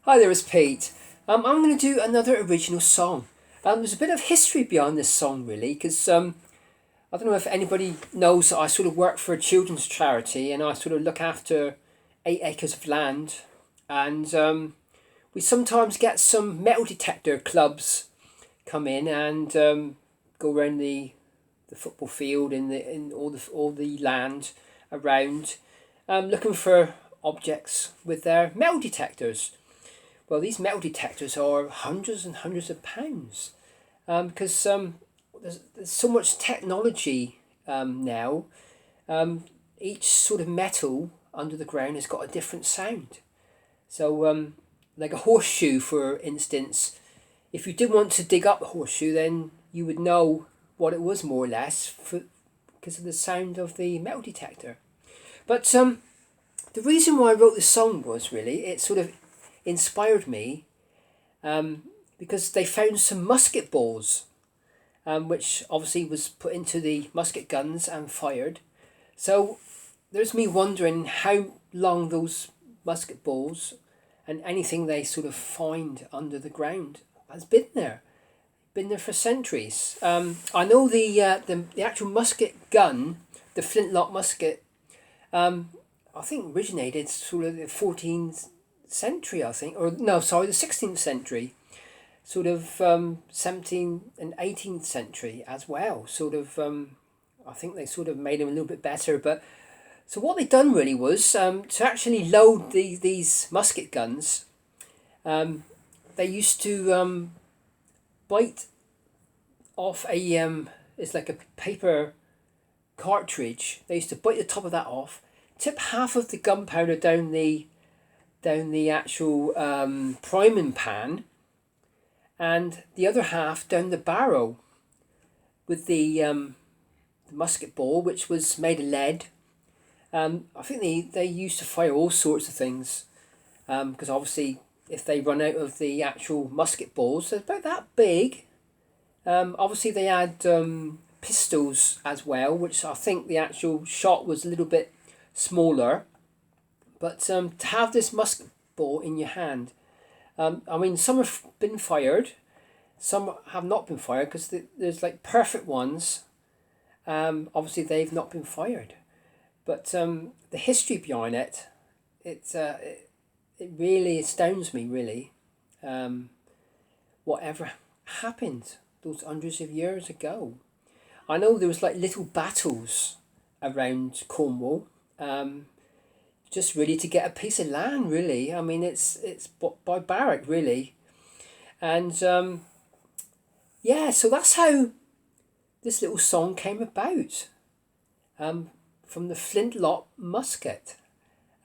Hi there, it's Pete. I'm going to do another original song. There's a bit of history behind this song, really, because I don't know if anybody knows that I sort of work for a children's charity and I sort of look after 8 acres of land. And we sometimes get some metal detector clubs come in and go around the football field in all the land around, looking for objects with their metal detectors. Well, these metal detectors are hundreds and hundreds of pounds, because there's so much technology now. Each sort of metal under the ground has got a different sound. So, like a horseshoe, for instance, if you did want to dig up a horseshoe, then you would know what it was more or less because of the sound of the metal detector. But the reason why I wrote this song was really it sort of inspired me, because they found some musket balls, which obviously was put into the musket guns and fired. So there's me wondering how long those musket balls and anything they sort of find under the ground has been there for centuries. I know the actual musket gun, the flintlock musket, I think originated sort of the 14th century, I think, or no, sorry, the 16th century, sort of 17th and 18th century as well. Sort of, I think they sort of made them a little bit better. But so what they done really was, to actually load these musket guns, they used to bite off it's like a paper cartridge. They used to bite the top of that off, tip half of the gunpowder down the actual priming pan, and the other half down the barrel with the musket ball, which was made of lead. I think they used to fire all sorts of things, because obviously if they run out of the actual musket balls, they're about that big. Obviously they had pistols as well, which I think the actual shot was a little bit smaller. But to have this musket ball in your hand, I mean, some have been fired, some have not been fired, because there's like perfect ones. Obviously, they've not been fired. But the history behind it really astounds me, really. Whatever happened those hundreds of years ago. I know there was like little battles around Cornwall, just really to get a piece of land. Really, I mean, it's barbaric, really, and yeah. So that's how this little song came about, from the flintlock musket.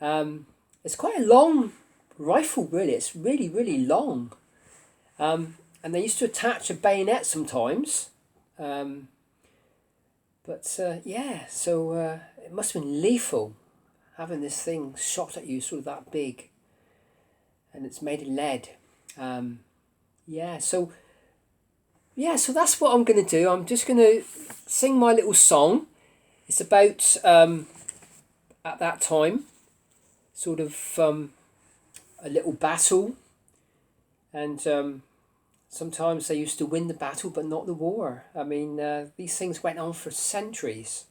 It's quite a long rifle, really. It's really, really long. And they used to attach a bayonet sometimes. But yeah, so it must have been lethal having this thing shot at you sort of that big. And it's made of lead. Yeah, so so that's what I'm going to do. I'm just going to sing my little song. It's about, at that time, sort of a little battle. And sometimes they used to win the battle, but not the war. I mean, these things went on for centuries.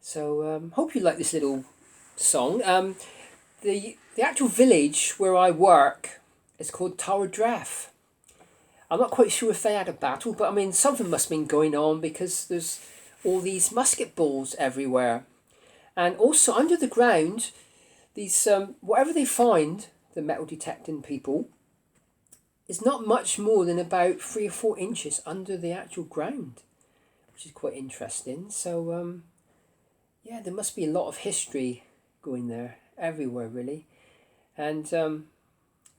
So hope you like this little song. The actual village where I work is called Towerdreff. I'm not quite sure if they had a battle, but I mean, something must have been going on because there's all these musket balls everywhere. And also under the ground, these whatever they find, the metal detecting people, is not much more than about 3 or 4 inches under the actual ground, which is quite interesting. So yeah, there must be a lot of history going there everywhere, really. And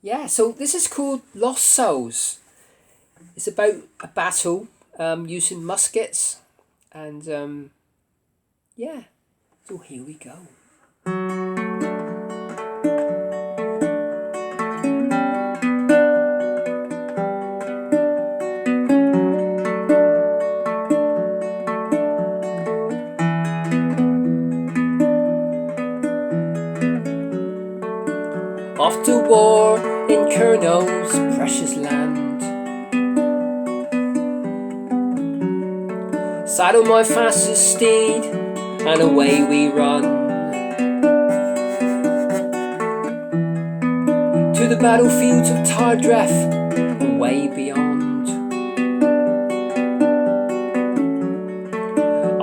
yeah, so this is called Lost Souls. It's about a battle using muskets, and yeah, so here we go. After war war in Colonel's precious land. Saddle my fastest steed, and away we run to the battlefields of Tardref and way beyond.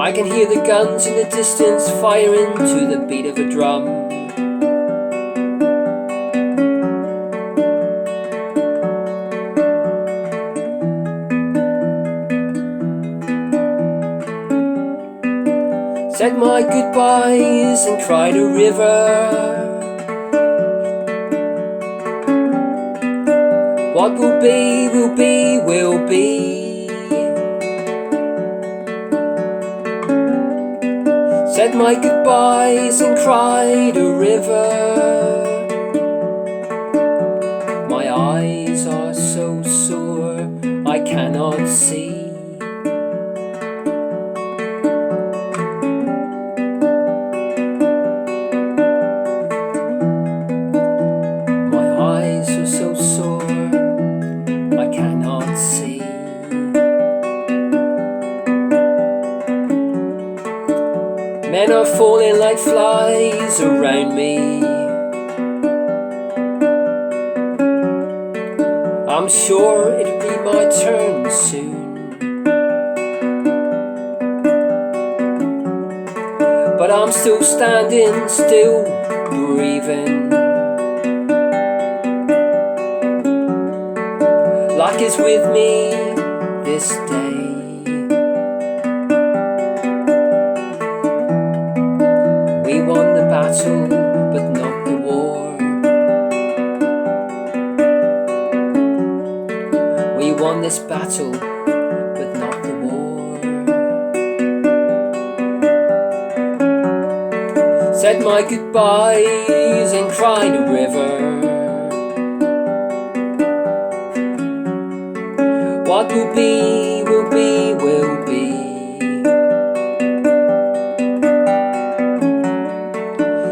I can hear the guns in the distance firing to the beat of a drum. Said my goodbyes and cried a river. What will be, will be, will be. Said my goodbyes and cried a river. My eyes are so sore I cannot see. Men are falling like flies around me. I'm sure it'll be my turn soon. But I'm still standing, still breathing. Luck is with me this day. We won the battle, but not the war. We won this battle, but not the war. Said my goodbyes and cried a river. What will be, will be, will be.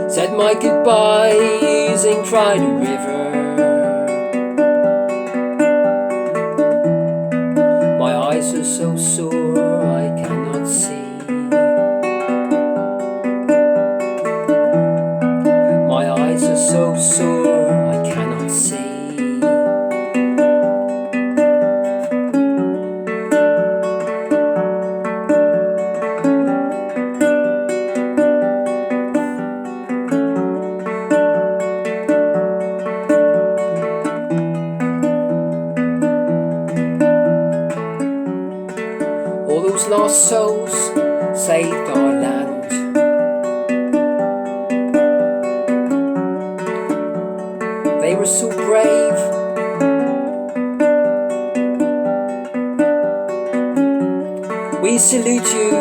Said my goodbyes and cried a river. My eyes are so sore I cannot see. My eyes are so sore I cannot see. All those lost souls saved our land. They were so brave. We salute you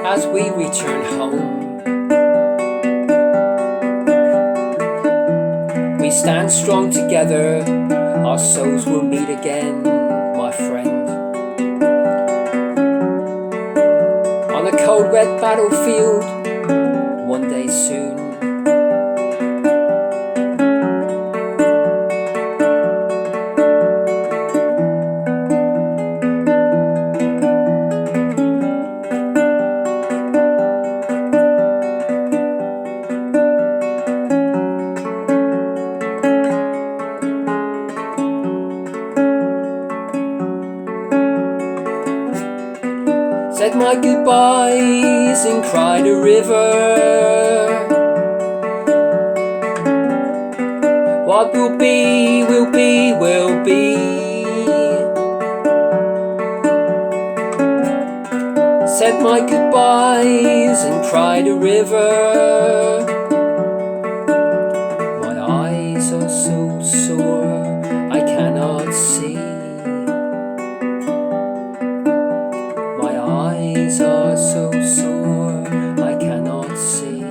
as we return home. We stand strong together, our souls will meet again, my friend. On a cold red battlefield, one day soon. Said my goodbyes and cried a river. What will be, will be, will be. Said my goodbyes and cried a river. My eyes are so sore I cannot see. My eyes are so sore I cannot see.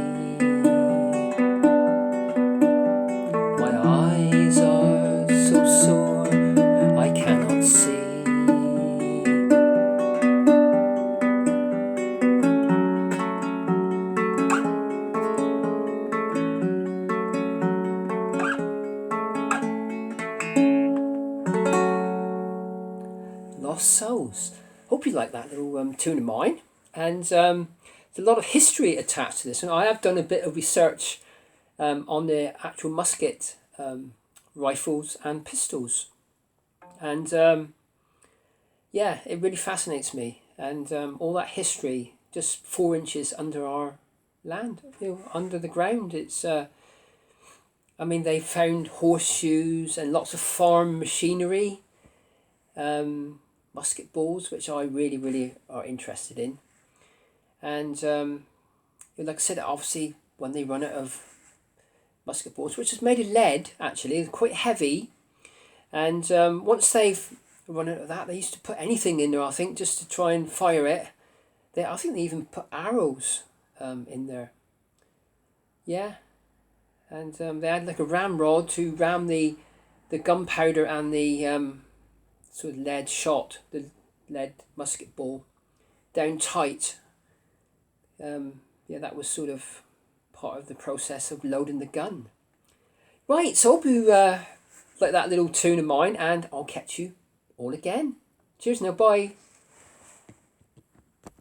My eyes are so sore I cannot see. lost souls. Hope you like that little tune of mine. And there's a lot of history attached to this, and I have done a bit of research on the actual musket rifles and pistols. And yeah, it really fascinates me. And all that history, just 4 inches under our land, under the ground. It's, I mean, they found horseshoes and lots of farm machinery, musket balls, which I really, really are interested in. And like I said, obviously, when they run out of musket balls, which is made of lead, actually, they're quite heavy. And once they've run out of that, they used to put anything in there, I think, just to try and fire it. I think they even put arrows in there. Yeah. And they had like a ramrod to ram the gunpowder and the sort of lead shot, the lead musket ball, down tight. Yeah, that was sort of part of the process of loading the gun. Right, so I hope you like that little tune of mine, and I'll catch you all again. Cheers now, bye.